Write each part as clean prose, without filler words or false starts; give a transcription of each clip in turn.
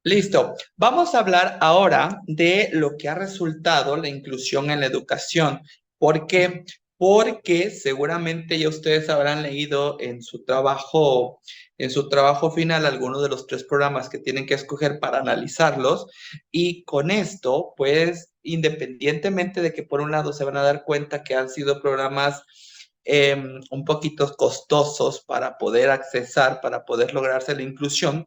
Listo. Vamos a hablar ahora de lo que ha resultado la inclusión en la educación. ¿Por qué? Porque seguramente ya ustedes habrán leído en su trabajo final, algunos de los tres programas que tienen que escoger para analizarlos. Y con esto, pues, independientemente de que por un lado se van a dar cuenta que han sido programas un poquito costosos para poder accesar, para poder lograrse la inclusión,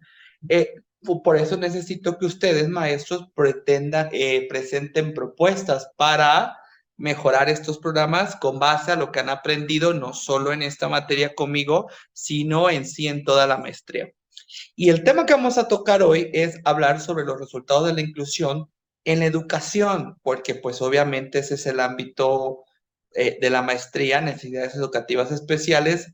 por eso necesito que ustedes, maestros, presenten propuestas para mejorar estos programas con base a lo que han aprendido, no solo en esta materia conmigo, sino en sí en toda la maestría. Y el tema que vamos a tocar hoy es hablar sobre los resultados de la inclusión en la educación, porque pues obviamente ese es el ámbito de la maestría, necesidades educativas especiales,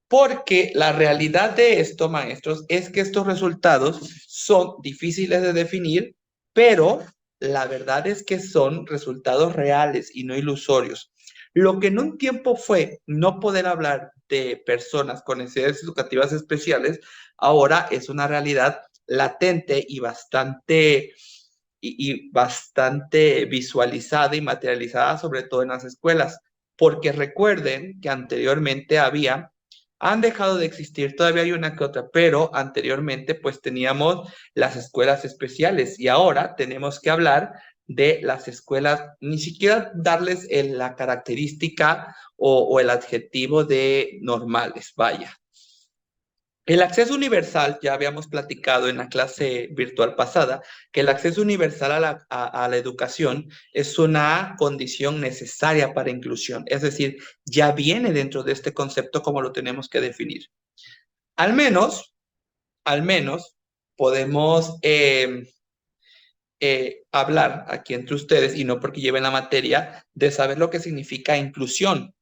porque la realidad de esto, maestros, es que estos resultados son difíciles de definir, pero la verdad es que son resultados reales y no ilusorios. Lo que en un tiempo fue no poder hablar de personas con necesidades educativas especiales, ahora es una realidad latente y bastante visualizada y materializada, sobre todo en las escuelas, porque recuerden que anteriormente han dejado de existir, todavía hay una que otra, pero anteriormente pues teníamos las escuelas especiales y ahora tenemos que hablar de las escuelas, ni siquiera darles la característica o el adjetivo de normales, vaya. El acceso universal, ya habíamos platicado en la clase virtual pasada, que el acceso universal a la educación es una condición necesaria para inclusión, es decir, ya viene dentro de este concepto como lo tenemos que definir. Al menos, al menos, podemos hablar aquí entre ustedes, y no porque lleven la materia, de saber lo que significa inclusión.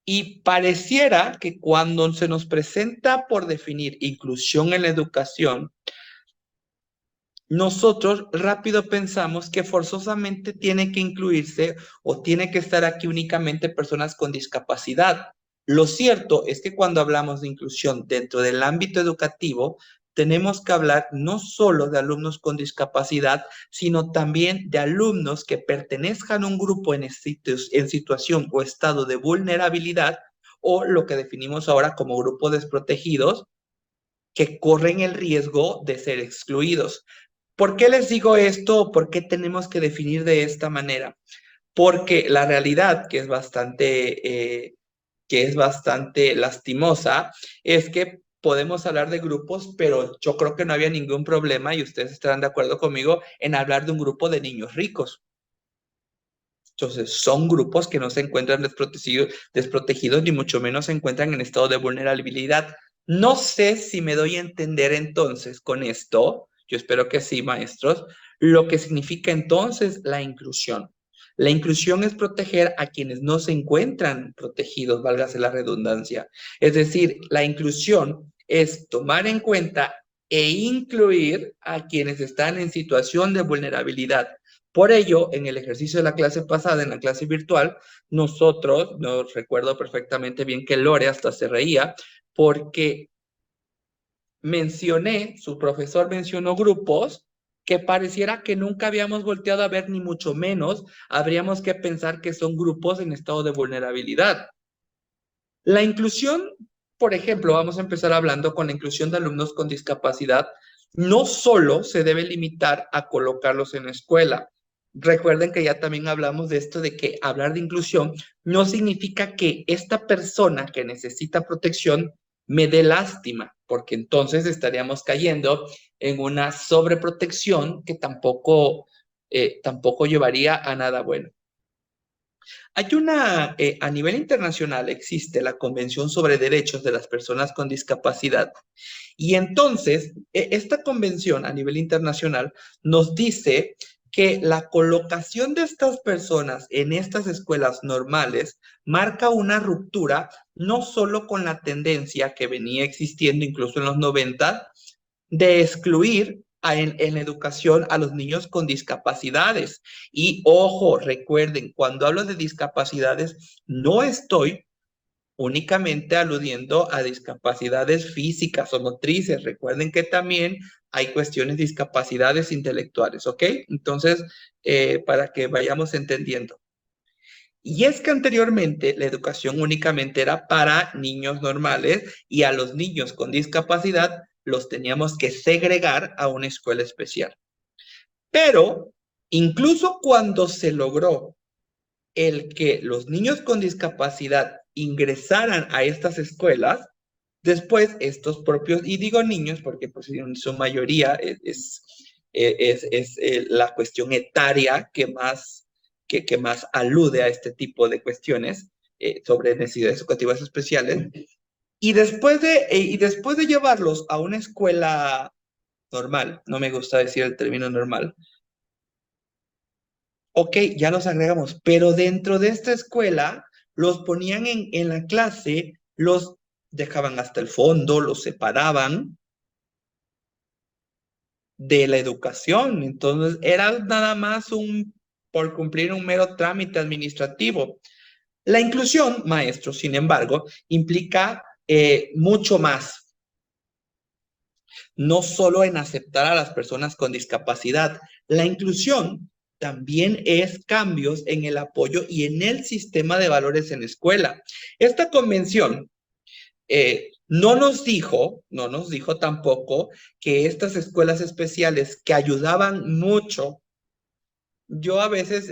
Y pareciera que cuando se nos presenta por definir inclusión en la educación, nosotros rápido pensamos que forzosamente tiene que incluirse o tiene que estar aquí únicamente personas con discapacidad. Lo cierto es que cuando hablamos de inclusión dentro del ámbito educativo, tenemos que hablar no solo de alumnos con discapacidad, sino también de alumnos que pertenezcan a un grupo en situación o estado de vulnerabilidad, o lo que definimos ahora como grupos desprotegidos, que corren el riesgo de ser excluidos. ¿Por qué les digo esto? ¿Por qué tenemos que definir de esta manera? Porque la realidad, que es bastante lastimosa, es que podemos hablar de grupos, pero yo creo que no había ningún problema, y ustedes estarán de acuerdo conmigo, en hablar de un grupo de niños ricos. Entonces, son grupos que no se encuentran desprotegidos, ni mucho menos se encuentran en estado de vulnerabilidad. No sé si me doy a entender entonces con esto, yo espero que sí, maestros, lo que significa entonces la inclusión. La inclusión es proteger a quienes no se encuentran protegidos, válgase la redundancia. Es decir, la inclusión es tomar en cuenta e incluir a quienes están en situación de vulnerabilidad. Por ello, en el ejercicio de la clase pasada, en la clase virtual, nosotros, nos recuerdo perfectamente bien que Lore hasta se reía, porque su profesor mencionó grupos que pareciera que nunca habíamos volteado a ver, ni mucho menos habríamos que pensar que son grupos en estado de vulnerabilidad. La inclusión, por ejemplo, vamos a empezar hablando con la inclusión de alumnos con discapacidad, no solo se debe limitar a colocarlos en la escuela. Recuerden que ya también hablamos de esto, de que hablar de inclusión no significa que esta persona que necesita protección me dé lástima, porque entonces estaríamos cayendo en una sobreprotección que tampoco llevaría a nada bueno. A nivel internacional existe la Convención sobre Derechos de las Personas con Discapacidad, y entonces esta convención a nivel internacional nos dice que la colocación de estas personas en estas escuelas normales marca una ruptura no solo con la tendencia que venía existiendo incluso en los 90 de excluir en la educación a los niños con discapacidades. Y ojo, recuerden, cuando hablo de discapacidades, no estoy únicamente aludiendo a discapacidades físicas o motrices. Recuerden que también hay cuestiones de discapacidades intelectuales, ¿ok? Entonces, para que vayamos entendiendo. Y es que anteriormente la educación únicamente era para niños normales y a los niños con discapacidad los teníamos que segregar a una escuela especial. Pero incluso cuando se logró el que los niños con discapacidad ingresaran a estas escuelas, después estos propios, y digo niños porque pues en su mayoría es la cuestión etaria que más alude a este tipo de cuestiones sobre necesidades educativas especiales. Y después de llevarlos a una escuela normal, no me gusta decir el término normal, ok, ya los agregamos, pero dentro de esta escuela los ponían en la clase, los dejaban hasta el fondo, los separaban de la educación. Entonces era nada más por cumplir un mero trámite administrativo. La inclusión, maestro, sin embargo, implica mucho más, no solo en aceptar a las personas con discapacidad. La inclusión también es cambios en el apoyo y en el sistema de valores en la escuela. Esta convención no nos dijo tampoco que estas escuelas especiales que ayudaban mucho, yo a veces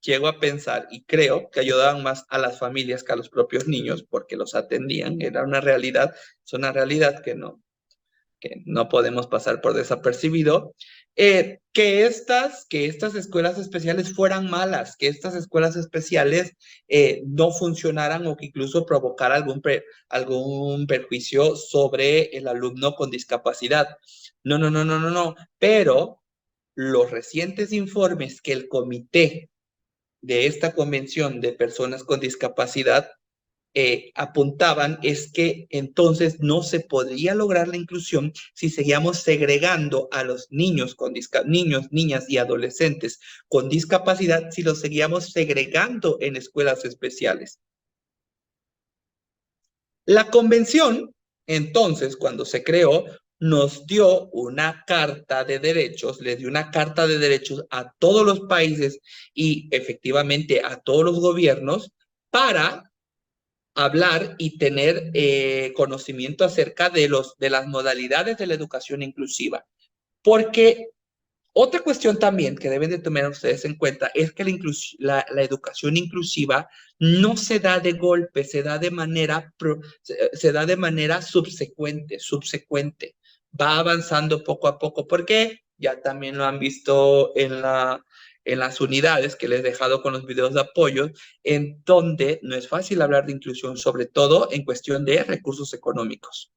llego a pensar y creo que ayudaban más a las familias que a los propios niños porque los atendían, era una realidad, es una realidad que no podemos pasar por desapercibido, que estas escuelas especiales fueran malas, que estas escuelas especiales no funcionaran o que incluso provocara algún perjuicio sobre el alumno con discapacidad. No, no, no, no, no, no. Pero los recientes informes que el comité de esta convención de personas con discapacidad apuntaban es que entonces no se podría lograr la inclusión si seguíamos segregando a los niños niños, niñas y adolescentes con discapacidad, si los seguíamos segregando en escuelas especiales. La convención, entonces, cuando se creó, nos dio una carta de derechos, le dio una carta de derechos a todos los países y efectivamente a todos los gobiernos para hablar y tener conocimiento acerca de las modalidades de la educación inclusiva. Porque otra cuestión también que deben de tomar ustedes en cuenta es que la educación inclusiva no se da de golpe, se da de manera subsecuente. Va avanzando poco a poco, porque ya también lo han visto en las unidades que les he dejado con los videos de apoyo, en donde no es fácil hablar de inclusión, sobre todo en cuestión de recursos económicos.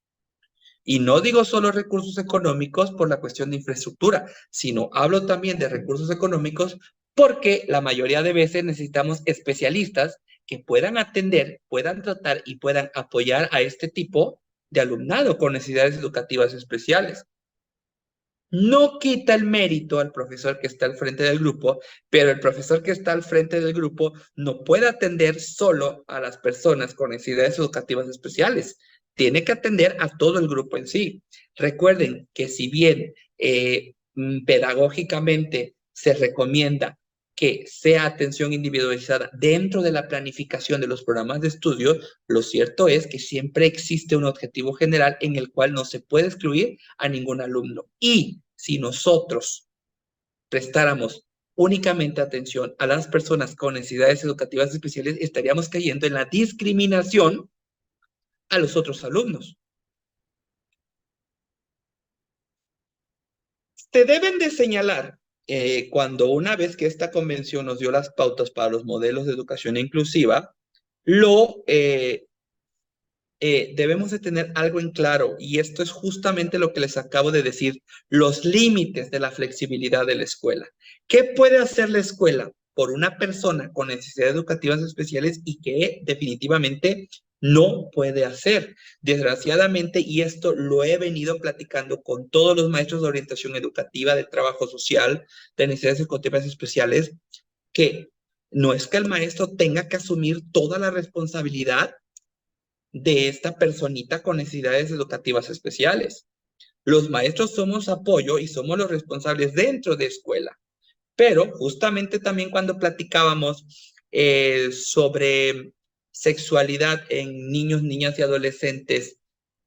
Y no digo solo recursos económicos por la cuestión de infraestructura, sino hablo también de recursos económicos porque la mayoría de veces necesitamos especialistas que puedan atender, puedan tratar y puedan apoyar a este tipo de alumnado con necesidades educativas especiales. No quita el mérito al profesor que está al frente del grupo, pero el profesor que está al frente del grupo no puede atender solo a las personas con necesidades educativas especiales. Tiene que atender a todo el grupo en sí. Recuerden que si bien pedagógicamente se recomienda que sea atención individualizada dentro de la planificación de los programas de estudio, lo cierto es que siempre existe un objetivo general en el cual no se puede excluir a ningún alumno. Y si nosotros prestáramos únicamente atención a las personas con necesidades educativas especiales, estaríamos cayendo en la discriminación a los otros alumnos. Se deben de señalar cuando una vez que esta convención nos dio las pautas para los modelos de educación inclusiva, lo debemos de tener algo en claro, y esto es justamente lo que les acabo de decir, los límites de la flexibilidad de la escuela. ¿Qué puede hacer la escuela por una persona con necesidades educativas especiales y qué definitivamente no puede hacer? Desgraciadamente, y esto lo he venido platicando con todos los maestros de orientación educativa, de trabajo social, de necesidades educativas especiales, que No es que el maestro tenga que asumir toda la responsabilidad de esta personita con necesidades educativas especiales. Los maestros somos apoyo y somos los responsables dentro de escuela. Pero justamente también cuando platicábamos sobre sexualidad en niños, niñas y adolescentes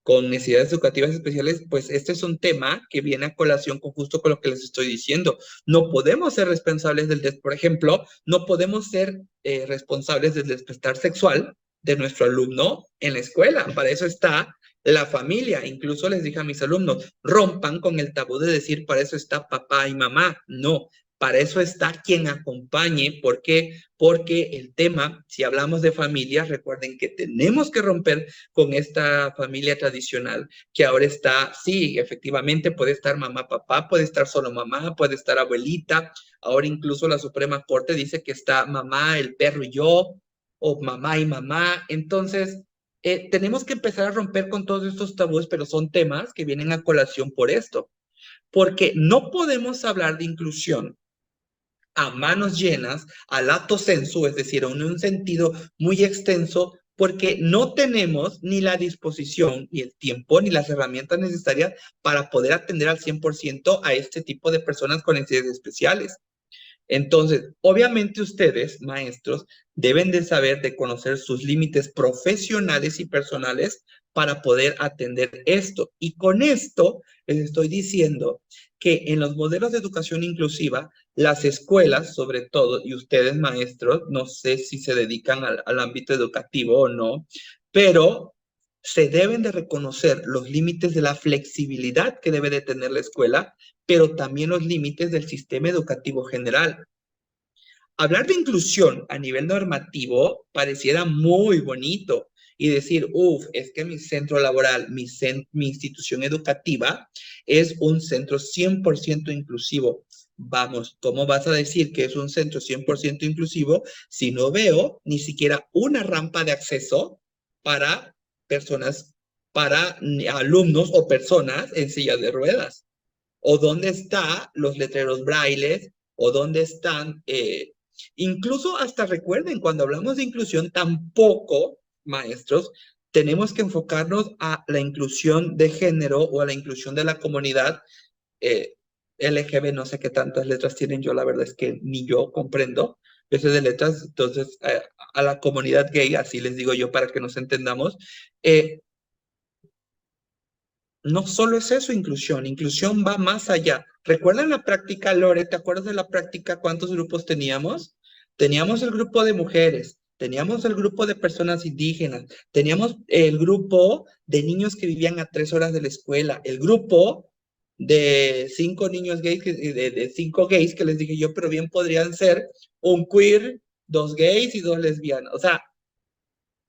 con necesidades educativas especiales, pues este es un tema que viene a colación con justo con lo que les estoy diciendo. No podemos ser responsables por ejemplo, no podemos ser responsables del despertar sexual de nuestro alumno en la escuela. Para eso está la familia. Incluso les dije a mis alumnos, rompan con el tabú de decir, para eso está papá y mamá. No, para eso está quien acompañe. ¿Por qué? Porque el tema, si hablamos de familia, recuerden que tenemos que romper con esta familia tradicional que ahora está, sí, efectivamente puede estar mamá, papá, puede estar solo mamá, puede estar abuelita. Ahora incluso la Suprema Corte dice que está mamá, el perro y yo, o mamá y mamá. Entonces, tenemos que empezar a romper con todos estos tabúes, pero son temas que vienen a colación por esto, porque no podemos hablar de inclusión a manos llenas, a lato sensu, es decir, en un sentido muy extenso, porque no tenemos ni la disposición, ni el tiempo, ni las herramientas necesarias para poder atender al 100% a este tipo de personas con necesidades especiales. Entonces, obviamente ustedes, maestros, deben de saber, de conocer sus límites profesionales y personales para poder atender esto. Y con esto les estoy diciendo que en los modelos de educación inclusiva, las escuelas, sobre todo, y ustedes, maestros, no sé si se dedican al ámbito educativo o no, pero se deben de reconocer los límites de la flexibilidad que debe de tener la escuela, pero también los límites del sistema educativo general. Hablar de inclusión a nivel normativo pareciera muy bonito y decir, uff, es que mi centro laboral, mi institución educativa es un centro 100% inclusivo. Vamos, ¿cómo vas a decir que es un centro 100% inclusivo si no veo ni siquiera una rampa de acceso para personas, para alumnos o personas en sillas de ruedas? ¿O dónde están los letreros braille? ¿O dónde están incluso hasta recuerden, cuando hablamos de inclusión, tampoco, maestros, tenemos que enfocarnos a la inclusión de género o a la inclusión de la comunidad eh, LGB, no sé qué tantas letras tienen, yo la verdad es que ni yo comprendo eso de letras, entonces a la comunidad gay, así les digo yo para que nos entendamos, eh, no solo es eso inclusión va más allá. ¿Recuerdan la práctica, Lore? ¿Te acuerdas de la práctica? ¿Cuántos grupos teníamos? Teníamos el grupo de mujeres, teníamos el grupo de personas indígenas, teníamos el grupo de niños que vivían a 3 horas de la escuela, el grupo de 5 niños gays, de 5 gays que les dije yo, pero bien podrían ser un queer, 2 gays y 2 lesbianas. O sea,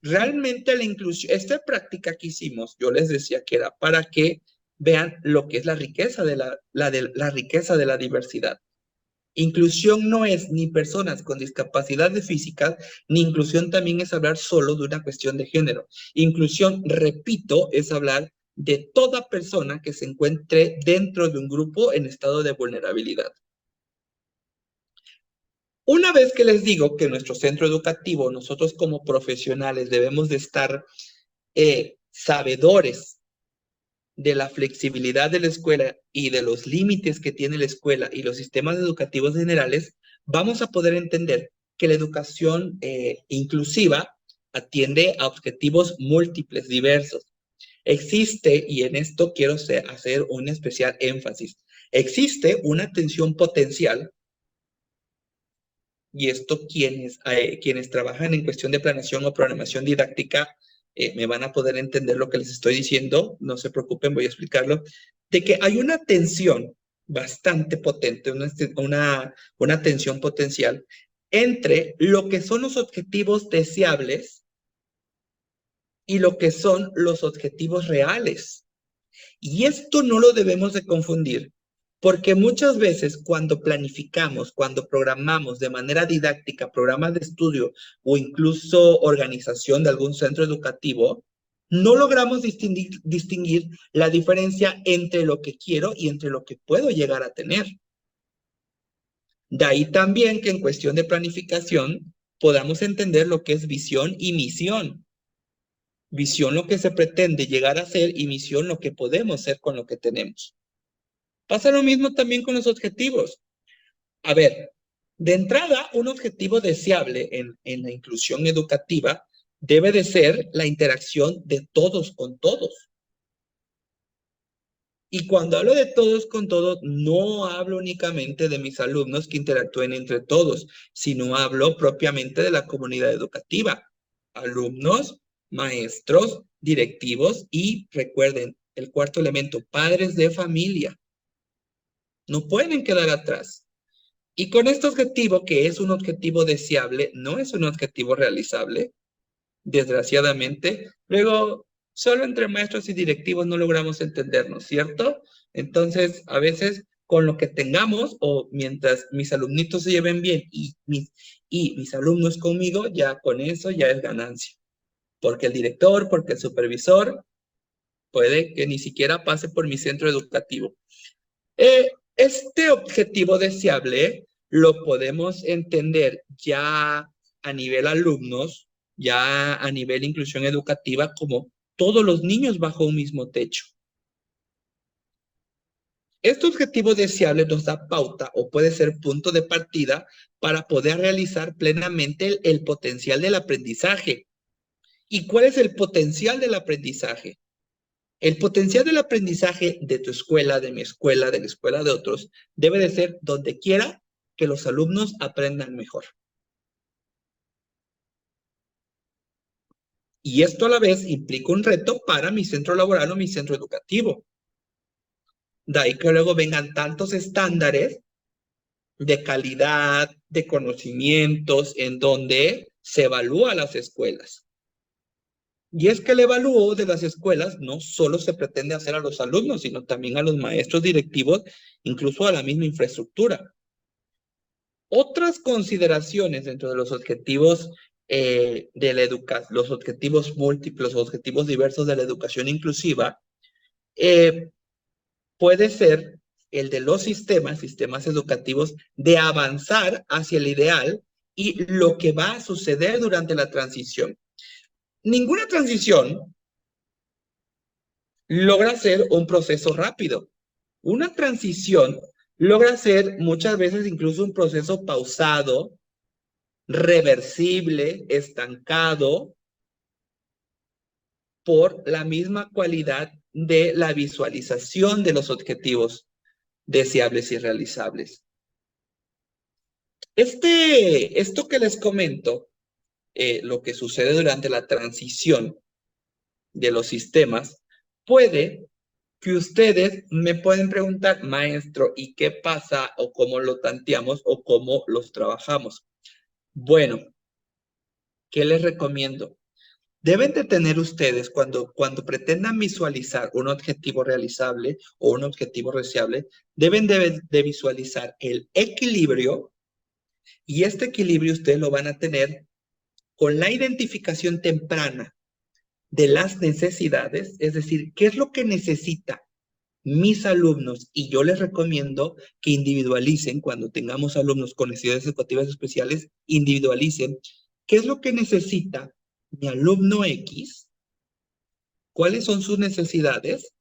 realmente la inclusión, esta práctica que hicimos, yo les decía que era para que vean lo que es la riqueza la riqueza de la diversidad. Inclusión no es ni personas con discapacidades físicas, ni inclusión también es hablar solo de una cuestión de género. Inclusión, repito, es hablar de toda persona que se encuentre dentro de un grupo en estado de vulnerabilidad. Una vez que les digo que nuestro centro educativo, nosotros como profesionales debemos de estar sabedores de la flexibilidad de la escuela y de los límites que tiene la escuela y los sistemas educativos generales, vamos a poder entender que la educación inclusiva atiende a objetivos múltiples, diversos. Existe, y en esto quiero hacer un especial énfasis, existe una atención potencial, y esto quienes trabajan en cuestión de planeación o programación didáctica me van a poder entender lo que les estoy diciendo, no se preocupen, voy a explicarlo, de que hay una tensión bastante potente, una tensión potencial entre lo que son los objetivos deseables y lo que son los objetivos reales. Y esto no lo debemos de confundir, porque muchas veces cuando planificamos, cuando programamos de manera didáctica programas de estudio o incluso organización de algún centro educativo, no logramos distinguir la diferencia entre lo que quiero y entre lo que puedo llegar a tener. De ahí también que en cuestión de planificación podamos entender lo que es visión y misión. Visión lo que se pretende llegar a ser y misión lo que podemos ser con lo que tenemos. Pasa lo mismo también con los objetivos. A ver, de entrada, un objetivo deseable en la inclusión educativa debe de ser la interacción de todos con todos. Y cuando hablo de todos con todos, no hablo únicamente de mis alumnos que interactúen entre todos, sino hablo propiamente de la comunidad educativa. Alumnos, maestros, directivos y recuerden, el cuarto elemento, padres de familia. No pueden quedar atrás. Y con este objetivo, que es un objetivo deseable, no es un objetivo realizable, desgraciadamente. Luego, solo entre maestros y directivos no logramos entendernos, ¿cierto? Entonces, a veces con lo que tengamos o mientras mis alumnitos se lleven bien y mis alumnos conmigo, ya con eso ya es ganancia. Porque el director, porque el supervisor puede que ni siquiera pase por mi centro educativo. Este objetivo deseable lo podemos entender ya a nivel alumnos, ya a nivel inclusión educativa, como todos los niños bajo un mismo techo. Este objetivo deseable nos da pauta o puede ser punto de partida para poder realizar plenamente el potencial del aprendizaje. ¿Y cuál es el potencial del aprendizaje? El potencial del aprendizaje de tu escuela, de mi escuela, de la escuela de otros, debe de ser donde quiera que los alumnos aprendan mejor. Y esto a la vez implica un reto para mi centro laboral o mi centro educativo. De ahí que luego vengan tantos estándares de calidad, de conocimientos, en donde se evalúa las escuelas. Y es que el evalúo de las escuelas no solo se pretende hacer a los alumnos, sino también a los maestros directivos, incluso a la misma infraestructura. Otras consideraciones dentro de los objetivos de la educación, los objetivos múltiples, los objetivos diversos de la educación inclusiva, eh, puede ser el de los sistemas educativos, de avanzar hacia el ideal y lo que va a suceder durante la transición. Ninguna transición logra ser un proceso rápido. Una transición logra ser muchas veces incluso un proceso pausado, reversible, estancado, por la misma cualidad de la visualización de los objetivos deseables y realizables. Esto que les comento, lo que sucede durante la transición de los sistemas, puede que ustedes me pueden preguntar, maestro, ¿y qué pasa o cómo lo tanteamos o cómo los trabajamos? Bueno, ¿qué les recomiendo? Deben de tener ustedes, cuando pretendan visualizar un objetivo realizable o un objetivo deseable, deben de visualizar el equilibrio y este equilibrio ustedes lo van a tener con la identificación temprana de las necesidades, es decir, qué es lo que necesita mis alumnos, y yo les recomiendo que individualicen, cuando tengamos alumnos con necesidades educativas especiales, individualicen qué es lo que necesita mi alumno X, cuáles son sus necesidades,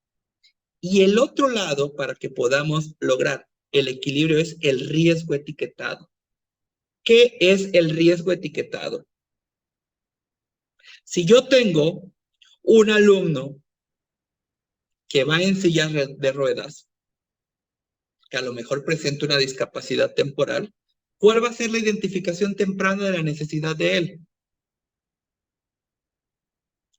y el otro lado, para que podamos lograr el equilibrio, es el riesgo etiquetado. ¿Qué es el riesgo etiquetado? Si yo tengo un alumno que va en silla de ruedas, que a lo mejor presenta una discapacidad temporal, ¿cuál va a ser la identificación temprana de la necesidad de él?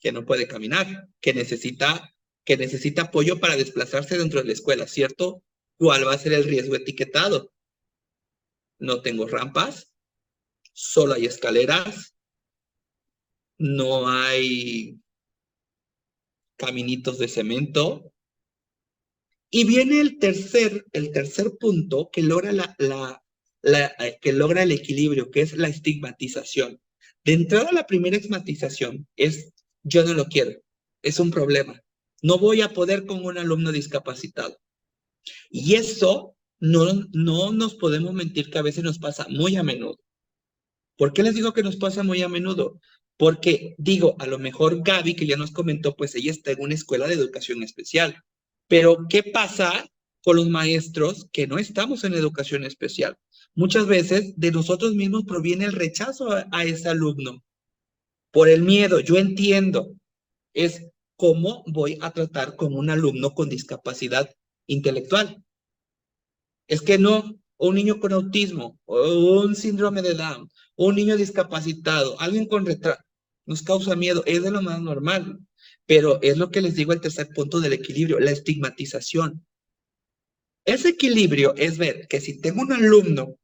Que no puede caminar, que necesita apoyo para desplazarse dentro de la escuela, ¿cierto? ¿Cuál va a ser el riesgo etiquetado? No tengo rampas, solo hay escaleras, no hay caminitos de cemento. Y viene el tercer punto que logra que logra el equilibrio, que es la estigmatización. De entrada, la primera estigmatización es: yo no lo quiero, es un problema. No voy a poder con un alumno discapacitado. Y eso no nos podemos mentir que a veces nos pasa muy a menudo. ¿Por qué les digo que nos pasa muy a menudo? Porque digo, a lo mejor Gaby, que ya nos comentó, pues ella está en una escuela de educación especial. Pero, ¿qué pasa con los maestros que no estamos en educación especial? Muchas veces de nosotros mismos proviene el rechazo a ese alumno por el miedo. Yo entiendo, es cómo voy a tratar con un alumno con discapacidad intelectual. Es que no, un niño con autismo, o un síndrome de Down, o un niño discapacitado, alguien con retraso, nos causa miedo, es de lo más normal. Pero es lo que les digo, el tercer punto del equilibrio, la estigmatización. Ese equilibrio es ver que si tengo un alumno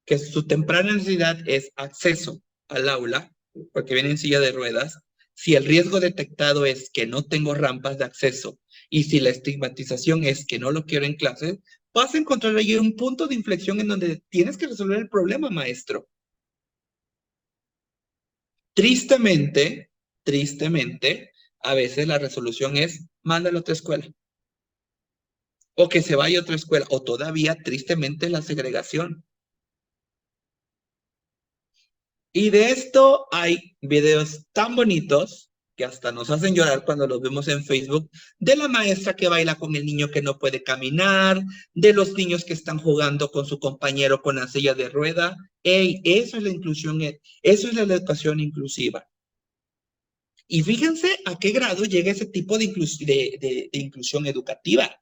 que su temprana necesidad es acceso al aula, porque viene en silla de ruedas, si el riesgo detectado es que no tengo rampas de acceso y si la estigmatización es que no lo quiero en clase, vas a encontrar ahí un punto de inflexión en donde tienes que resolver el problema, maestro. Tristemente, tristemente, a veces la resolución es mándalo a otra escuela o que se vaya a otra escuela o todavía, tristemente, la segregación. Y de esto hay videos tan bonitos que hasta nos hacen llorar cuando los vemos en Facebook, de la maestra que baila con el niño que no puede caminar, de los niños que están jugando con su compañero con la silla de rueda. ¡Ey! Eso es la inclusión, eso es la educación inclusiva. Y fíjense a qué grado llega ese tipo de inclusión educativa,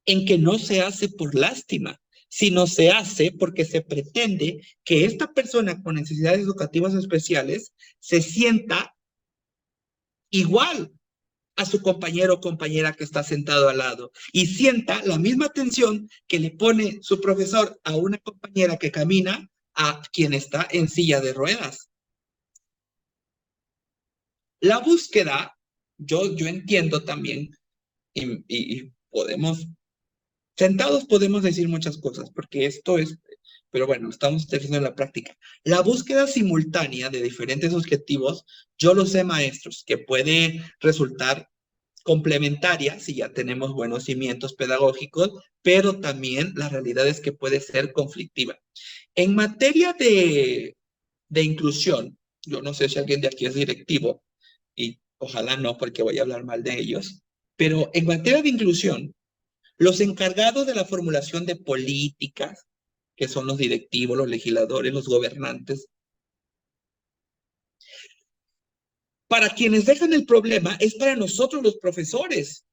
en que no se hace por lástima, sino se hace porque se pretende que esta persona con necesidades educativas especiales se sienta igual a su compañero o compañera que está sentado al lado y sienta la misma atención que le pone su profesor a una compañera que camina a quien está en silla de ruedas. La búsqueda, yo entiendo también, y podemos sentados podemos decir muchas cosas, porque esto es, pero bueno, estamos teniendo en la práctica. La búsqueda simultánea de diferentes objetivos, yo lo sé, maestros, que puede resultar complementaria si ya tenemos buenos cimientos pedagógicos, pero también la realidad es que puede ser conflictiva. En materia de inclusión, yo no sé si alguien de aquí es directivo, y ojalá no, porque voy a hablar mal de ellos, pero en materia de inclusión, los encargados de la formulación de políticas, que son los directivos, los legisladores, los gobernantes, para quienes dejan el problema es para nosotros los profesores.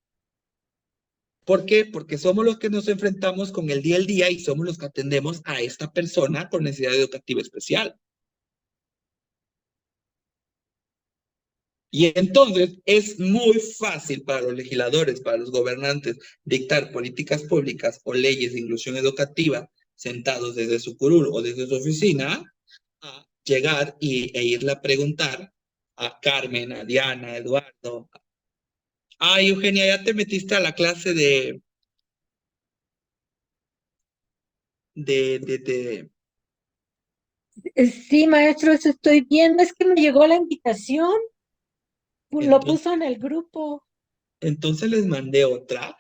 ¿Por qué? Porque somos los que nos enfrentamos con el día al día y somos los que atendemos a esta persona con necesidad educativa especial. Y entonces es muy fácil para los legisladores, para los gobernantes, dictar políticas públicas o leyes de inclusión educativa sentados desde su curul o desde su oficina, a llegar e irle a preguntar a Carmen, a Diana, a Eduardo. Ay, Eugenia, ya te metiste a la clase de. Sí, maestro, eso estoy viendo. Es que me llegó la invitación, lo Entonces, puso en el grupo. entonces les mandé otra.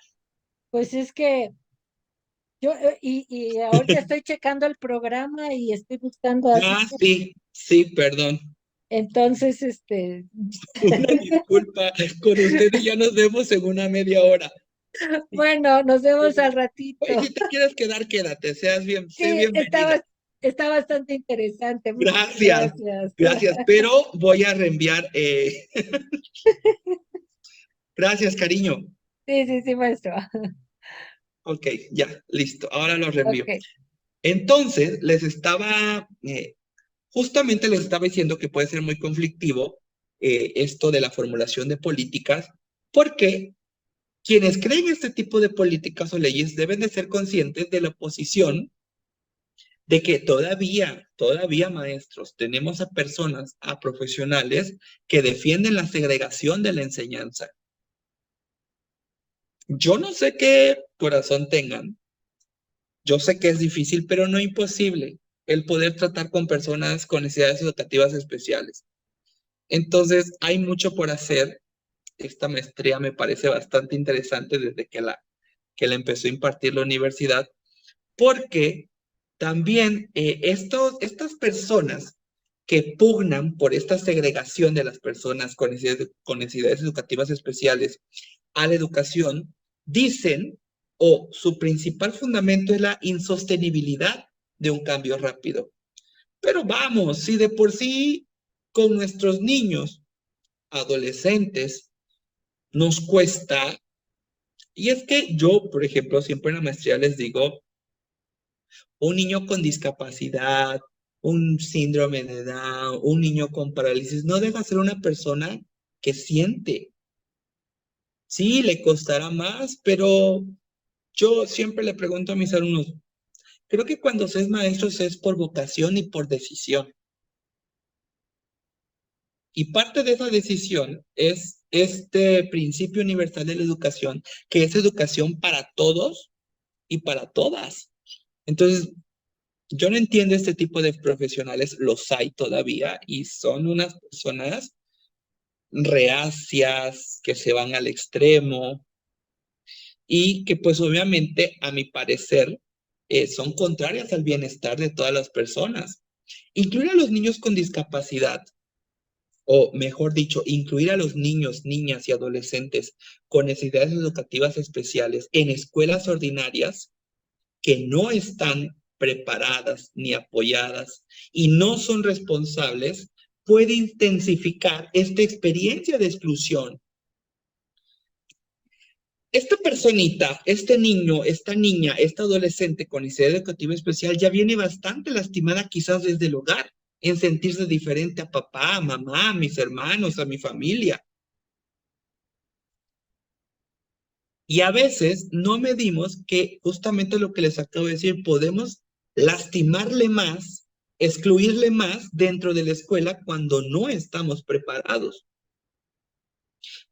Pues es que yo, y ahorita estoy checando el programa y estoy buscando así. Ah, sí, sí, perdón. Entonces, Una disculpa con ustedes, ya nos vemos en una media hora. bueno, nos vemos al ratito. Oye, si te quieres quedar, quédate, sé Sí, bienvenida. está bastante interesante. Muchas Gracias, gracias. gracias, pero voy a reenviar. Gracias, cariño. Sí, sí, sí, maestro. Ok, ya, listo, ahora lo reenvío. Ok. Entonces, justamente les estaba diciendo que puede ser muy conflictivo esto de la formulación de políticas, porque quienes creen este tipo de políticas o leyes deben de ser conscientes de la oposición de que todavía maestros, tenemos a personas, a profesionales que defienden la segregación de la enseñanza. Yo no sé qué corazón tengan, yo sé que es difícil, pero no imposible el poder tratar con personas con necesidades educativas especiales. Entonces, hay mucho por hacer. Esta maestría me parece bastante interesante desde que la empezó a impartir la universidad. porque también estas personas que pugnan por esta segregación de las personas con necesidades educativas especiales a la educación, dicen, o su principal fundamento es la insostenibilidad de un cambio rápido. Pero vamos, si de por sí con nuestros niños, adolescentes, nos cuesta, y es que yo, por ejemplo, siempre en la maestría les digo, un niño con discapacidad, un síndrome de Down, un niño con parálisis, no deja ser una persona que siente. Sí, le costará más, pero yo siempre le pregunto a mis alumnos, creo que cuando se es maestro se es por vocación y por decisión. Y parte de esa decisión es este principio universal de la educación, que es educación para todos y para todas. Entonces, yo no entiendo este tipo de profesionales, los hay todavía y son unas personas reacias que se van al extremo y que pues obviamente a mi parecer son contrarias al bienestar de todas las personas. Incluir a los niños con discapacidad, o mejor dicho, incluir a los niños, niñas y adolescentes con necesidades educativas especiales en escuelas ordinarias que no están preparadas ni apoyadas y no son responsables, puede intensificar esta experiencia de exclusión. Esta personita, este niño, esta niña, esta adolescente con necesidad educativa especial ya viene bastante lastimada quizás desde el hogar, en sentirse diferente a papá, a mamá, a mis hermanos, a mi familia. Y a veces no medimos que justamente lo que les acabo de decir, podemos lastimarle más, excluirle más dentro de la escuela cuando no estamos preparados.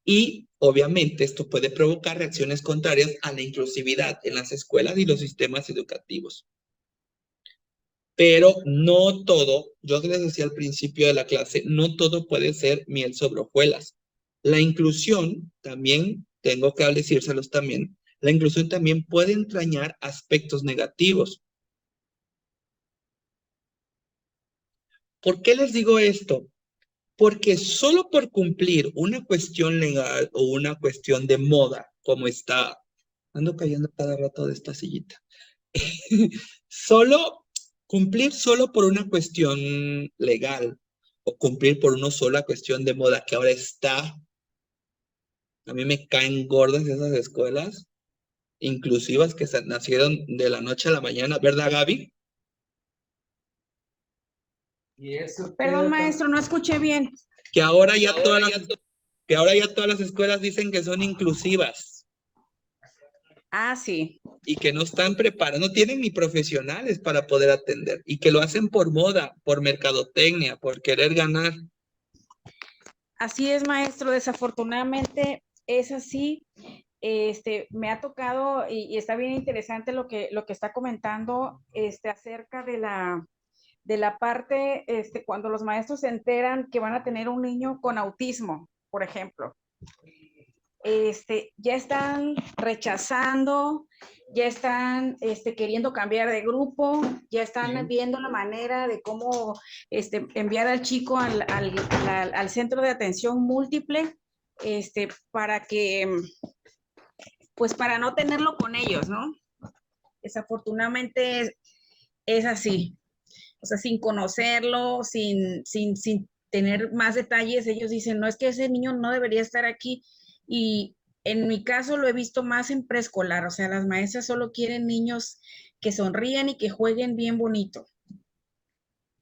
Y obviamente esto puede provocar reacciones contrarias a la inclusividad en las escuelas y los sistemas educativos. Pero no todo, yo les decía al principio de la clase, no todo puede ser miel sobre hojuelas. La inclusión también, tengo que decírselos también, la inclusión también puede entrañar aspectos negativos. ¿Por qué les digo esto? Porque solo por cumplir una cuestión legal o una cuestión de moda, como está, ando cayendo cada rato de esta sillita, solo cumplir solo por una cuestión legal o cumplir por una sola cuestión de moda que ahora está, a mí me caen gordas esas escuelas inclusivas que nacieron de la noche a la mañana, ¿verdad, Gaby? Y eso Perdón, maestro, no escuché bien. Que ahora ya todas las escuelas dicen que son inclusivas. Ah, sí. Y que no están preparados, no tienen ni profesionales para poder atender y que lo hacen por moda, por mercadotecnia, por querer ganar. Así es, maestro. Desafortunadamente es así. Me ha tocado y está bien interesante lo que está comentando acerca de la parte cuando los maestros se enteran que van a tener un niño con autismo, por ejemplo. Ya están rechazando, ya están queriendo cambiar de grupo, ya están viendo la manera de cómo enviar al chico al centro de atención múltiple, para que, pues para no tenerlo con ellos, ¿no? Desafortunadamente es así. O sea, sin conocerlo, sin tener más detalles, ellos dicen, no, es que ese niño no debería estar aquí. Y en mi caso lo he visto más en preescolar, o sea, las maestras solo quieren niños que sonrían y que jueguen bien bonito.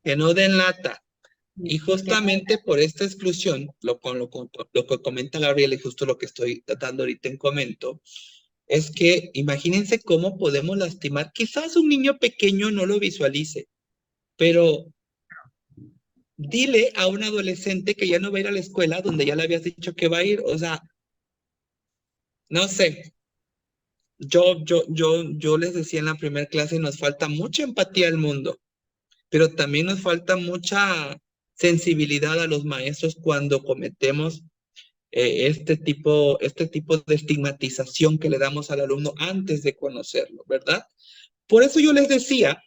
Que no den lata. Y justamente por esta exclusión, lo que comenta Gabriela y justo lo que estoy tratando ahorita en comento, es que imagínense cómo podemos lastimar. Quizás un niño pequeño no lo visualice, pero dile a un adolescente que ya no va a ir a la escuela donde ya le habías dicho que va a ir. O sea, no sé. Yo les decía en la primera clase, nos falta mucha empatía al mundo, pero también nos falta mucha sensibilidad a los maestros cuando cometemos este tipo de estigmatización que le damos al alumno antes de conocerlo, ¿verdad? Por eso yo les decía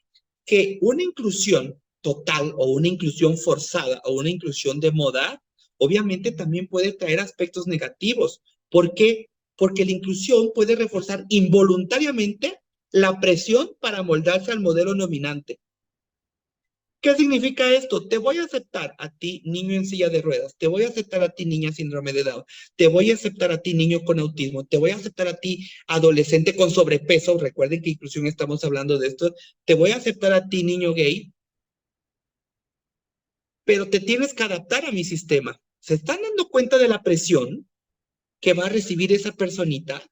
que una inclusión total o una inclusión forzada o una inclusión de moda, obviamente también puede traer aspectos negativos. ¿Por qué? Porque la inclusión puede reforzar involuntariamente la presión para moldarse al modelo dominante. ¿Qué significa esto? Te voy a aceptar a ti, niño en silla de ruedas, te voy a aceptar a ti, niña síndrome de Down, te voy a aceptar a ti, niño con autismo, te voy a aceptar a ti, adolescente con sobrepeso, recuerden que inclusión estamos hablando de esto, te voy a aceptar a ti, niño gay, pero te tienes que adaptar a mi sistema. ¿Se están dando cuenta de la presión que va a recibir esa personita?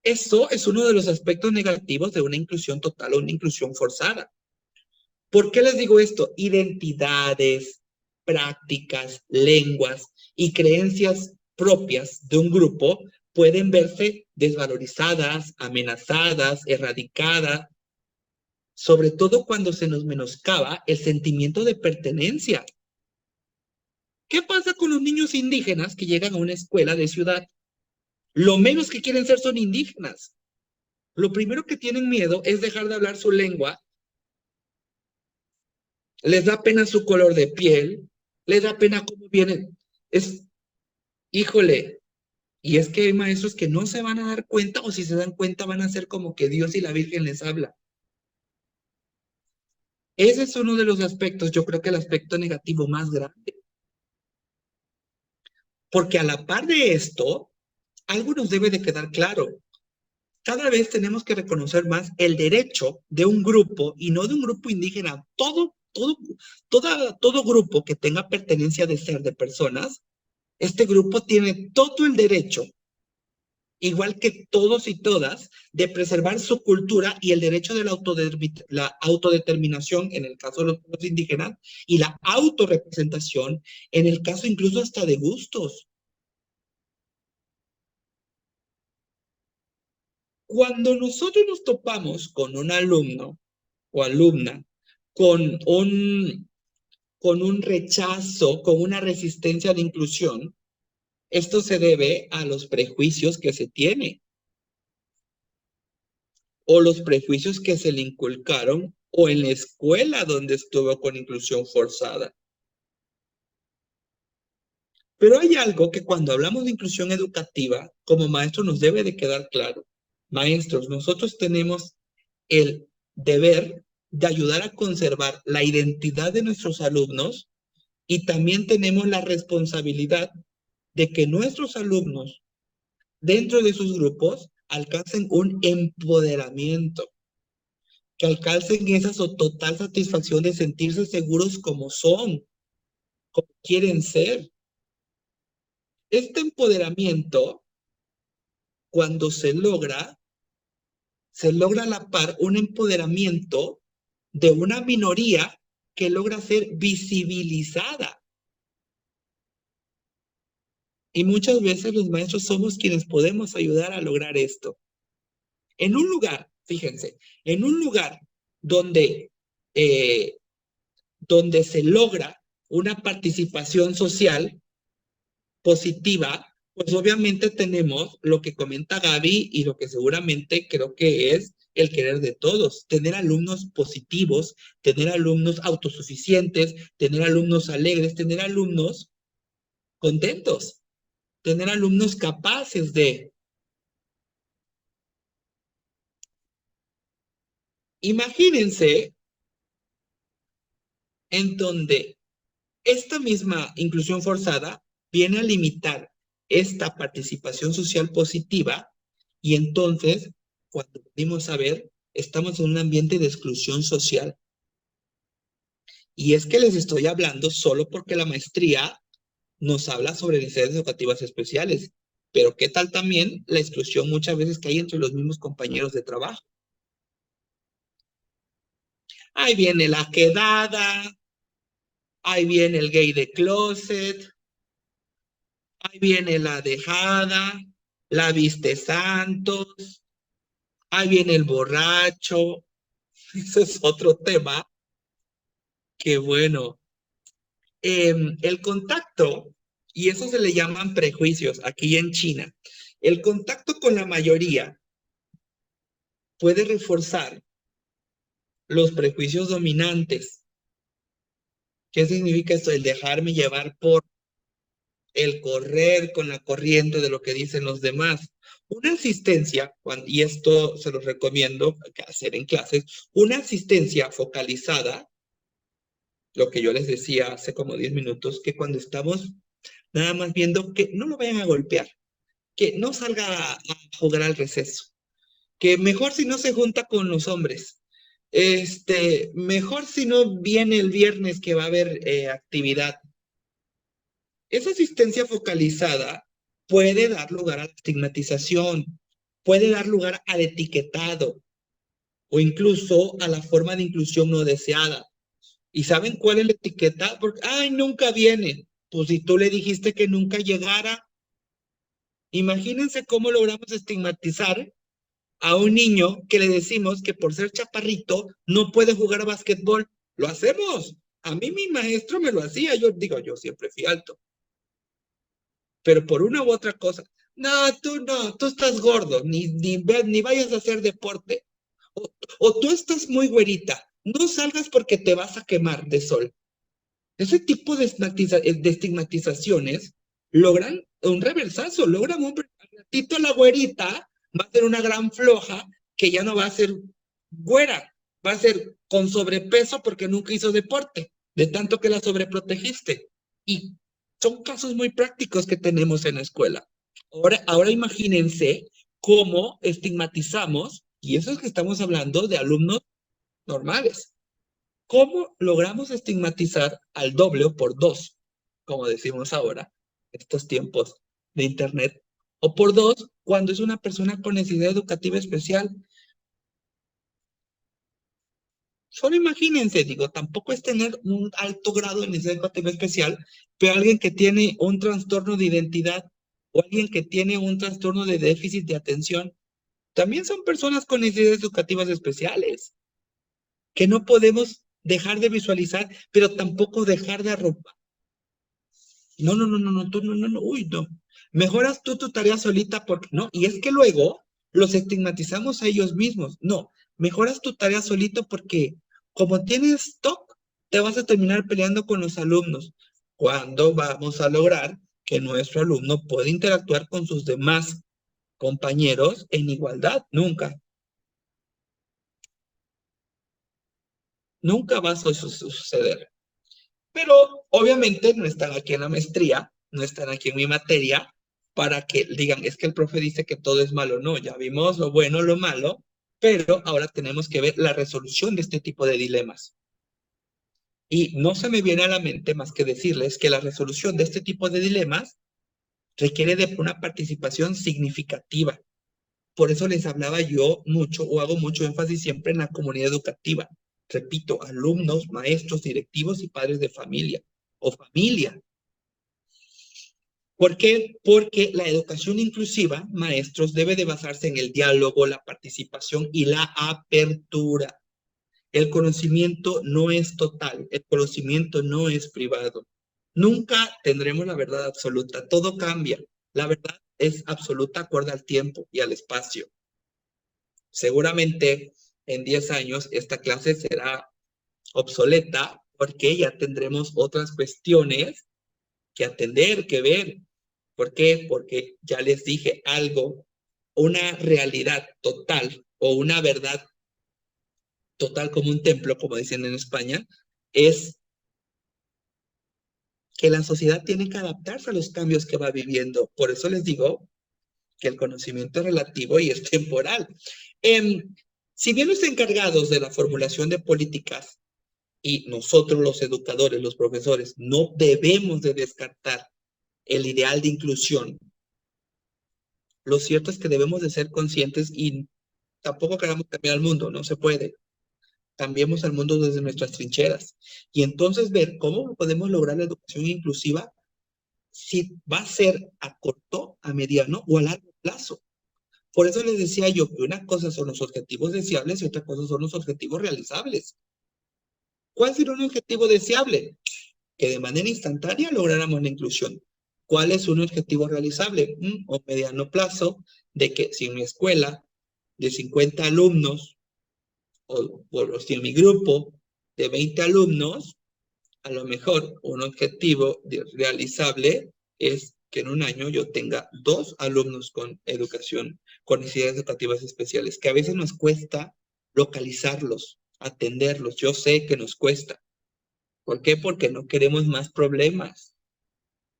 Eso es uno de los aspectos negativos de una inclusión total o una inclusión forzada. ¿Por qué les digo esto? Identidades, prácticas, lenguas y creencias propias de un grupo pueden verse desvalorizadas, amenazadas, erradicadas, sobre todo cuando se nos menoscaba el sentimiento de pertenencia. ¿Qué pasa con los niños indígenas que llegan a una escuela de ciudad? Lo menos que quieren ser son indígenas. Lo primero que tienen miedo es dejar de hablar su lengua, les da pena su color de piel, les da pena cómo vienen. Híjole, y es que hay maestros que no se van a dar cuenta o si se dan cuenta van a ser como que Dios y la Virgen les habla. Ese es uno de los aspectos, yo creo que el aspecto negativo más grande. Porque a la par de esto, algo nos debe de quedar claro. Cada vez tenemos que reconocer más el derecho de un grupo y no de un grupo indígena. Todo grupo que tenga pertenencia de ser de personas, este grupo tiene todo el derecho, igual que todos y todas, de preservar su cultura y el derecho de la autodeterminación en el caso de los pueblos indígenas y la autorrepresentación en el caso incluso hasta de gustos. Cuando nosotros nos topamos con un alumno o alumna con un rechazo, con una resistencia a la inclusión, esto se debe a los prejuicios que se tiene o los prejuicios que se le inculcaron o en la escuela donde estuvo con inclusión forzada. Pero hay algo que cuando hablamos de inclusión educativa, como maestros nos debe de quedar claro. Maestros, nosotros tenemos el deber de ayudar a conservar la identidad de nuestros alumnos y también tenemos la responsabilidad de que nuestros alumnos dentro de sus grupos alcancen un empoderamiento, que alcancen esa total satisfacción de sentirse seguros como son, como quieren ser. Este empoderamiento, cuando se logra a la par un empoderamiento de una minoría que logra ser visibilizada. Y muchas veces los maestros somos quienes podemos ayudar a lograr esto. En un lugar, fíjense, en un lugar donde, donde se logra una participación social positiva, pues obviamente tenemos lo que comenta Gaby y lo que seguramente creo que es el querer de todos, tener alumnos positivos, tener alumnos autosuficientes, tener alumnos alegres, tener alumnos contentos, tener alumnos capaces de. Imagínense en donde esta misma inclusión forzada viene a limitar esta participación social positiva y entonces, cuando venimos a ver, estamos en un ambiente de exclusión social. Y es que les estoy hablando solo porque la maestría nos habla sobre necesidades educativas especiales, pero ¿qué tal también la exclusión muchas veces que hay entre los mismos compañeros de trabajo? Ahí viene la quedada, ahí viene el gay de closet, ahí viene la dejada, la viste santos, ahí viene el borracho. Ese es otro tema que bueno. El contacto, y eso se le llaman prejuicios aquí en China. El contacto con la mayoría puede reforzar los prejuicios dominantes. ¿Qué significa esto? El dejarme llevar por el correr con la corriente de lo que dicen los demás. Una asistencia, y esto se los recomiendo hacer en clases, una asistencia focalizada, lo que yo les decía hace como 10 minutos, que cuando estamos nada más viendo que no lo vayan a golpear, que no salga a jugar al receso, que mejor si no se junta con los hombres, mejor si no viene el viernes que va a haber actividad. Esa asistencia focalizada puede dar lugar a la estigmatización, puede dar lugar al etiquetado o incluso a la forma de inclusión no deseada. ¿Y saben cuál es la etiqueta? Porque, ay, nunca viene. Pues si tú le dijiste que nunca llegara, imagínense cómo logramos estigmatizar a un niño que le decimos que por ser chaparrito no puede jugar a básquetbol. Lo hacemos. A mí mi maestro me lo hacía. Yo digo, yo siempre fui alto. Pero por una u otra cosa, no, tú estás gordo, ni vayas a hacer deporte. O tú estás muy güerita, no salgas porque te vas a quemar de sol. Ese tipo de estigmatizaciones logran un reversazo, logran un ratito la güerita va a ser una gran floja que ya no va a ser güera, va a ser con sobrepeso porque nunca hizo deporte, de tanto que la sobreprotegiste. Y son casos muy prácticos que tenemos en la escuela. Ahora imagínense cómo estigmatizamos, y eso es que estamos hablando de alumnos normales. ¿Cómo logramos estigmatizar al doble o por dos, como decimos ahora, estos tiempos de internet? O por dos, cuando es una persona con necesidad educativa especial. Solo imagínense, digo, tampoco es tener un alto grado de necesidad educativa especial, pero alguien que tiene un trastorno de identidad o alguien que tiene un trastorno de déficit de atención, también son personas con necesidades educativas especiales, que no podemos dejar de visualizar, pero tampoco dejar de arropar. No, uy, no. Mejoras tú tu tarea solita porque, no, y es que luego los estigmatizamos a ellos mismos. No, mejoras tu tarea solito porque como tienes TOC, te vas a terminar peleando con los alumnos. ¿Cuándo vamos a lograr que nuestro alumno pueda interactuar con sus demás compañeros en igualdad? Nunca. Nunca va a suceder. Pero obviamente no están aquí en la maestría, no están aquí en mi materia, para que digan, es que el profe dice que todo es malo. No, ya vimos lo bueno, lo malo, pero ahora tenemos que ver la resolución de este tipo de dilemas. Y no se me viene a la mente más que decirles que la resolución de este tipo de dilemas requiere de una participación significativa. Por eso les hablaba yo mucho o hago mucho énfasis siempre en la comunidad educativa. Repito, alumnos, maestros, directivos y padres de familia o familia. ¿Por qué? Porque la educación inclusiva, maestros, debe de basarse en el diálogo, la participación y la apertura. El conocimiento no es total, el conocimiento no es privado. Nunca tendremos la verdad absoluta, todo cambia. La verdad es absoluta acorde al tiempo y al espacio. Seguramente en 10 años esta clase será obsoleta porque ya tendremos otras cuestiones que atender, que ver. ¿Por qué? Porque ya les dije algo, una realidad total o una verdad total como un templo, como dicen en España, es que la sociedad tiene que adaptarse a los cambios que va viviendo. Por eso les digo que el conocimiento es relativo y es temporal. Si bien los encargados de la formulación de políticas y nosotros los educadores, los profesores, no debemos de descartar el ideal de inclusión, lo cierto es que debemos de ser conscientes y tampoco queramos cambiar al mundo, no se puede. Cambiemos al mundo desde nuestras trincheras y entonces ver cómo podemos lograr la educación inclusiva si va a ser a corto, a mediano o a largo plazo. Por eso les decía yo que una cosa son los objetivos deseables y otra cosa son los objetivos realizables. ¿Cuál sería un objetivo deseable? Que de manera instantánea lográramos la inclusión. ¿Cuál es un objetivo realizable? O mediano plazo, de que si en mi escuela de 50 alumnos, o si en mi grupo de 20 alumnos, a lo mejor un objetivo realizable es que en un año yo tenga 2 alumnos con educación, con necesidades educativas especiales, que a veces nos cuesta localizarlos, atenderlos. Yo sé que nos cuesta. ¿Por qué? Porque no queremos más problemas,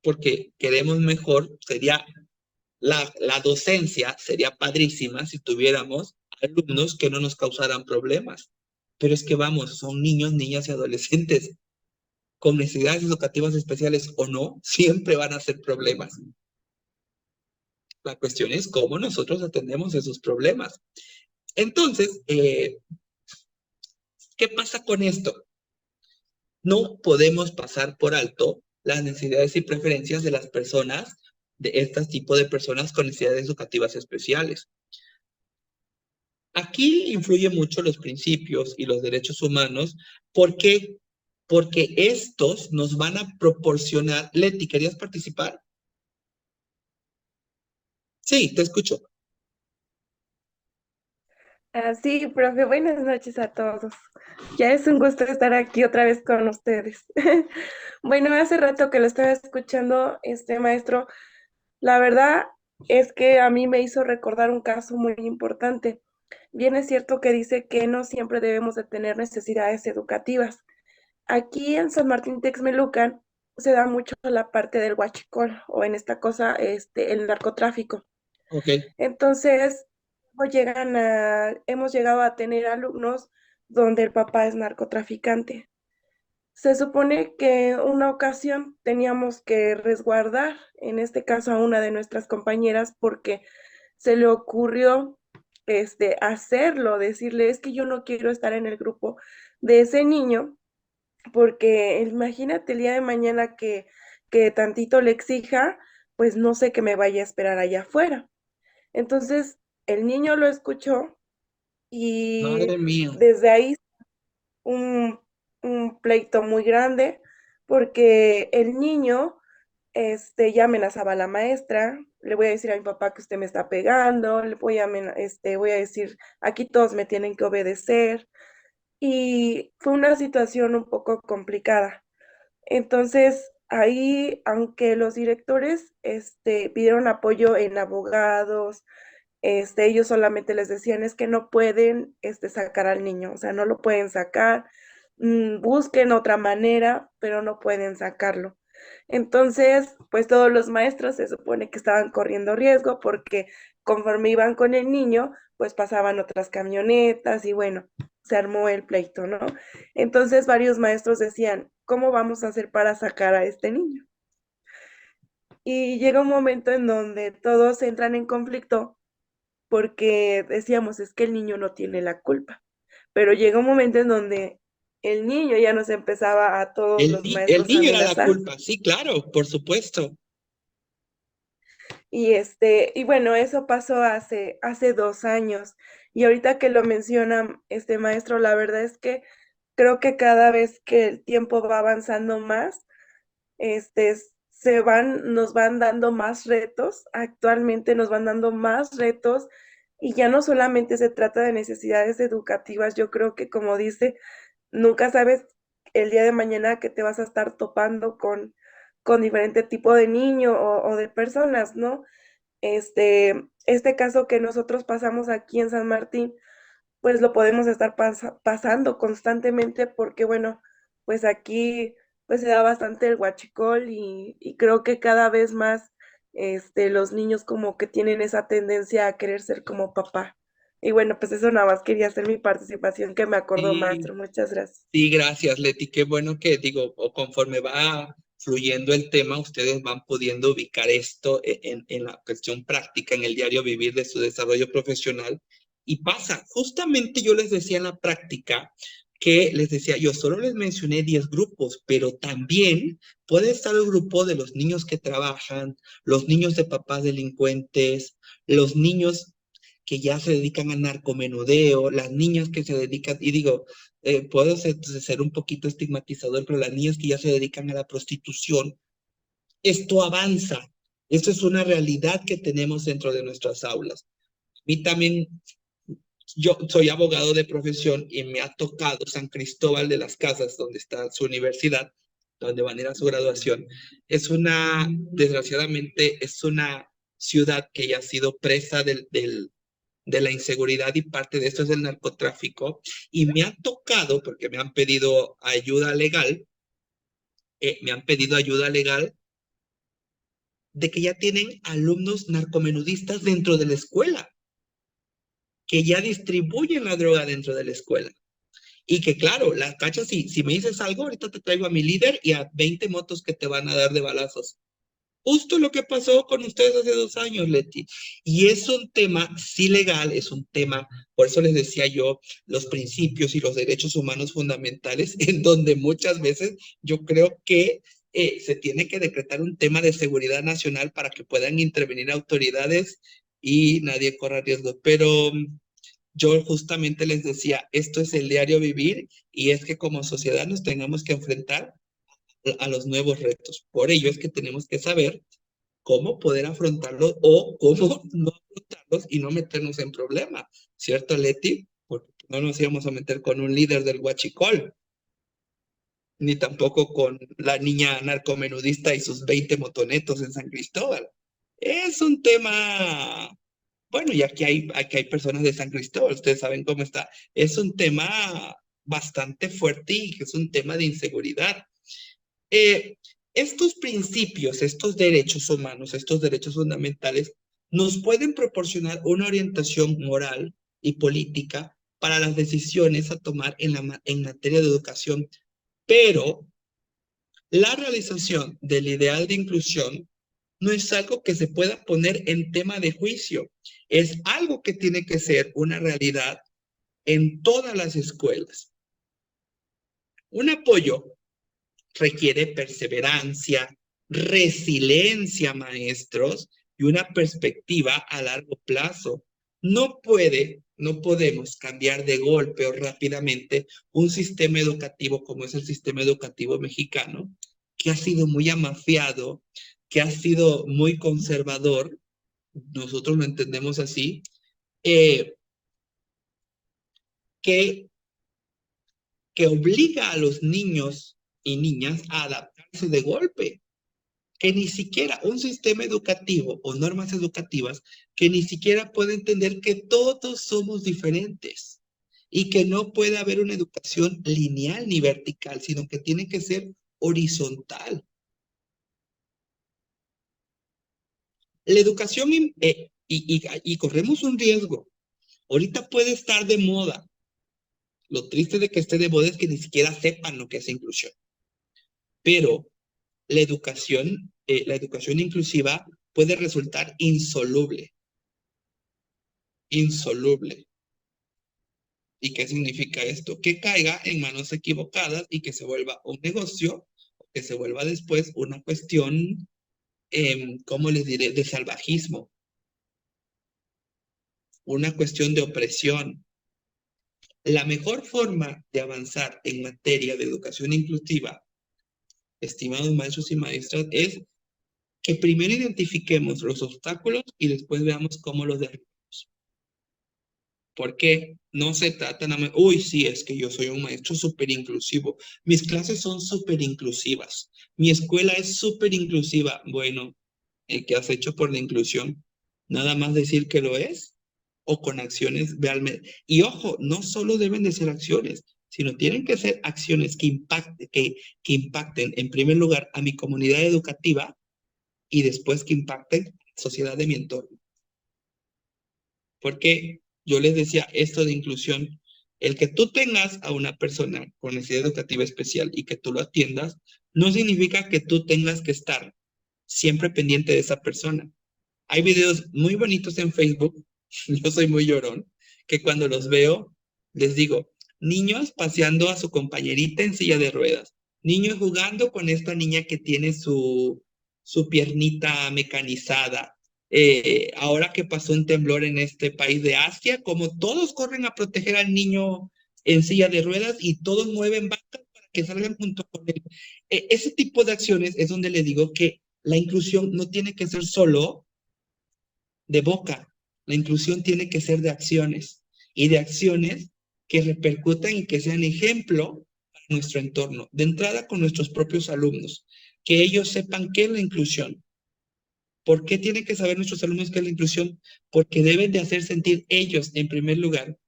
porque queremos mejor, la docencia sería padrísima si tuviéramos alumnos que no nos causaran problemas. Pero es que vamos, son niños, niñas y adolescentes con necesidades educativas especiales o no, siempre van a ser problemas. La cuestión es cómo nosotros atendemos esos problemas. Entonces, ¿qué pasa con esto? No podemos pasar por alto las necesidades y preferencias de las personas, de este tipo de personas con necesidades educativas especiales. Aquí influyen mucho los principios y los derechos humanos. ¿Por qué? Porque estos nos van a proporcionar. Leti, ¿querías participar? Sí, te escucho. Sí, profe, buenas noches a todos. Ya es un gusto estar aquí otra vez con ustedes. Bueno, hace rato que lo estaba escuchando, este maestro, la verdad es que a mí me hizo recordar un caso muy importante. Bien es cierto que dice que no siempre debemos de tener necesidades educativas. Aquí en San Martín Texmelucan se da mucho la parte del huachicol, o en esta cosa, el narcotráfico. Ok. Entonces, hemos llegado a tener alumnos donde el papá es narcotraficante. Se supone que una ocasión teníamos que resguardar, en este caso a una de nuestras compañeras, porque se le ocurrió hacerlo, decirle, es que yo no quiero estar en el grupo de ese niño, porque imagínate el día de mañana que tantito le exija, pues no sé qué me vaya a esperar allá afuera. Entonces, el niño lo escuchó y Madre mía. desde ahí un, un pleito muy grande porque el niño ya amenazaba a la maestra. Le voy a decir a mi papá que usted me está pegando, le voy a, voy a decir, aquí todos me tienen que obedecer. Y fue una situación un poco complicada. Entonces, ahí, aunque los directores pidieron apoyo en abogados, ellos solamente les decían es que no pueden sacar al niño, o sea, no lo pueden sacar, busquen otra manera, pero no pueden sacarlo. Entonces, pues todos los maestros se supone que estaban corriendo riesgo porque conforme iban con el niño, pues pasaban otras camionetas y bueno, se armó el pleito, ¿no? Entonces varios maestros decían, ¿cómo vamos a hacer para sacar a este niño? Y llega un momento en donde todos entran en conflicto porque decíamos, es que el niño no tiene la culpa. Pero llega un momento en donde el niño ya nos empezaba a todos los El maestros a niño era la amenazar. culpa, sí, claro, por supuesto. Y bueno, eso pasó hace 2 años. Y ahorita que lo menciona este maestro, la verdad es que creo que cada vez que el tiempo va avanzando más, este, nos van dando más retos, actualmente nos van dando más retos y ya no solamente se trata de necesidades educativas, yo creo que como dice, nunca sabes el día de mañana que te vas a estar topando con diferente tipo de niño o de personas, ¿no? Este caso que nosotros pasamos aquí en San Martín, pues lo podemos estar pasando constantemente porque, bueno, pues aquí pues se da bastante el huachicol y creo que cada vez más los niños como que tienen esa tendencia a querer ser como papá. Y bueno, pues eso nada más quería hacer mi participación que me acordó, Sí, maestro. Muchas gracias. sí, gracias, Leti. Qué bueno que digo, o conforme va fluyendo el tema, ustedes van pudiendo ubicar esto en la cuestión práctica, en el diario vivir de su desarrollo profesional. Y pasa, justamente yo les decía en la práctica que les decía, yo solo les mencioné 10 grupos, pero también puede estar el grupo de los niños que trabajan, los niños de papás delincuentes, los niños que ya se dedican al narcomenudeo, las niñas que se dedican, y digo, puedo ser un poquito estigmatizador, pero las niñas que ya se dedican a la prostitución, esto avanza. Esto es una realidad que tenemos dentro de nuestras aulas. A mí también, yo soy abogado de profesión y me ha tocado San Cristóbal de las Casas, donde está su universidad, donde van a ir a su graduación. Desgraciadamente, es una ciudad que ya ha sido presa de la inseguridad y parte de esto es el narcotráfico. Y me ha tocado, porque me han pedido ayuda legal, de que ya tienen alumnos narcomenudistas dentro de la escuela, que ya distribuyen la droga dentro de la escuela. Y que claro, las cachas, si me dices algo, ahorita te traigo a mi líder y a 20 motos que te van a dar de balazos. Justo lo que pasó con ustedes hace 2 años, Leti. Y es un tema, sí legal, es un tema, por eso les decía yo, los principios y los derechos humanos fundamentales, en donde muchas veces yo creo que se tiene que decretar un tema de seguridad nacional para que puedan intervenir autoridades y nadie corra riesgo. Pero yo justamente les decía, esto es el diario vivir y es que como sociedad nos tengamos que enfrentar a los nuevos retos. Por ello es que tenemos que saber cómo poder afrontarlos o cómo no afrontarlos y no meternos en problemas, ¿cierto, Leti? Porque no nos íbamos a meter con un líder del huachicol, ni tampoco con la niña narcomenudista y sus 20 motonetos en San Cristóbal. Es un tema, bueno, y aquí hay personas de San Cristóbal, ustedes saben cómo está. Es un tema bastante fuerte y que es un tema de inseguridad. Estos principios, estos derechos humanos, estos derechos fundamentales, nos pueden proporcionar una orientación moral y política para las decisiones a tomar en materia de educación, pero la realización del ideal de inclusión no es algo que se pueda poner en tema de juicio, es algo que tiene que ser una realidad en todas las escuelas. Un apoyo requiere perseverancia, resiliencia, maestros, y una perspectiva a largo plazo. No podemos cambiar de golpe o rápidamente un sistema educativo como es el sistema educativo mexicano, que ha sido muy amafiado, que ha sido muy conservador, nosotros lo entendemos así, que obliga a los niños y niñas a adaptarse de golpe, que ni siquiera un sistema educativo o normas educativas que ni siquiera puede entender que todos somos diferentes y que no puede haber una educación lineal ni vertical, sino que tiene que ser horizontal. La educación, y corremos un riesgo, ahorita puede estar de moda. Lo triste de que esté de moda es que ni siquiera sepan lo que es inclusión. Pero la educación inclusiva puede resultar insoluble. Insoluble. ¿Y qué significa esto? Que caiga en manos equivocadas y que se vuelva un negocio, que se vuelva después una cuestión, ¿cómo les diré?, de salvajismo. Una cuestión de opresión. La mejor forma de avanzar en materia de educación inclusiva, estimados maestros y maestras, es que primero identifiquemos los obstáculos y después veamos cómo los derribamos. Porque no se trata nada más, uy, sí, es que yo soy un maestro súper inclusivo. Mis clases son súper inclusivas. Mi escuela es súper inclusiva. Bueno, ¿qué has hecho por la inclusión? Nada más decir que lo es o con acciones realmente. Y ojo, no solo deben de ser acciones, sino tienen que ser acciones que impacten en primer lugar a mi comunidad educativa y después que impacten la sociedad de mi entorno. Porque yo les decía esto de inclusión, el que tú tengas a una persona con necesidad educativa especial y que tú lo atiendas, no significa que tú tengas que estar siempre pendiente de esa persona. Hay videos muy bonitos en Facebook, yo soy muy llorón, que cuando los veo, les digo, niños paseando a su compañerita en silla de ruedas, niños jugando con esta niña que tiene su piernita mecanizada. Ahora que pasó un temblor en este país de Asia, como todos corren a proteger al niño en silla de ruedas y todos mueven vacas para que salgan junto con él. Ese tipo de acciones es donde le digo que la inclusión no tiene que ser solo de boca, la inclusión tiene que ser de acciones y de acciones que repercutan y que sean ejemplo para nuestro entorno. De entrada con nuestros propios alumnos, que ellos sepan qué es la inclusión. ¿Por qué tienen que saber nuestros alumnos qué es la inclusión? Porque deben de hacer sentir ellos, en primer lugar,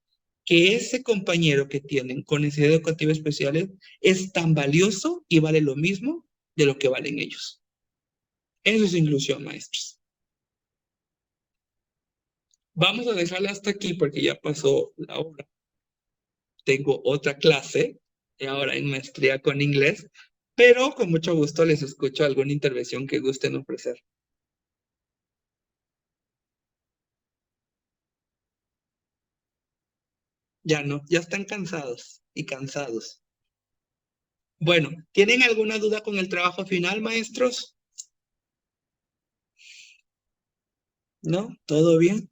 que ese compañero que tienen con necesidades educativas especiales es tan valioso y vale lo mismo de lo que valen ellos. Eso es inclusión, maestros. Vamos a dejarla hasta aquí porque ya pasó la hora. Tengo otra clase, ahora en maestría con inglés, pero con mucho gusto les escucho alguna intervención que gusten ofrecer. Ya no, ya están cansados y cansados. Bueno, ¿tienen alguna duda con el trabajo final, maestros? ¿No? ¿Todo bien?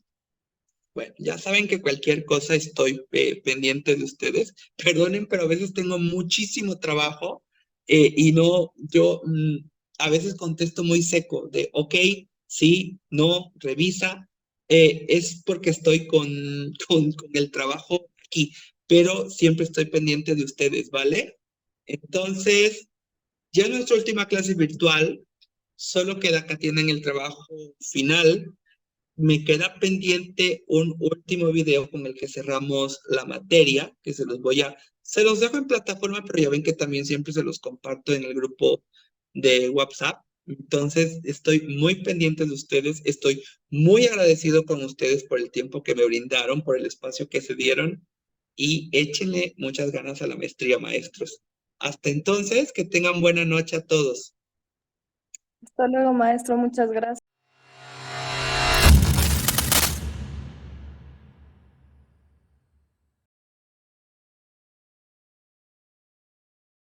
Bueno, ya saben que cualquier cosa estoy pendiente de ustedes. Perdonen, pero a veces tengo muchísimo trabajo y no, yo a veces contesto muy seco de, ok, sí, no, revisa. Es porque estoy con el trabajo aquí, pero siempre estoy pendiente de ustedes, ¿vale? Entonces, ya en nuestra última clase virtual, solo queda que tienen el trabajo final. Me queda pendiente un último video con el que cerramos la materia, que se los dejo en plataforma, pero ya ven que también siempre se los comparto en el grupo de WhatsApp. Entonces, estoy muy pendiente de ustedes, estoy muy agradecido con ustedes por el tiempo que me brindaron, por el espacio que se dieron y échenle muchas ganas a la maestría, maestros. Hasta entonces, que tengan buena noche a todos. Hasta luego, maestro. Muchas gracias.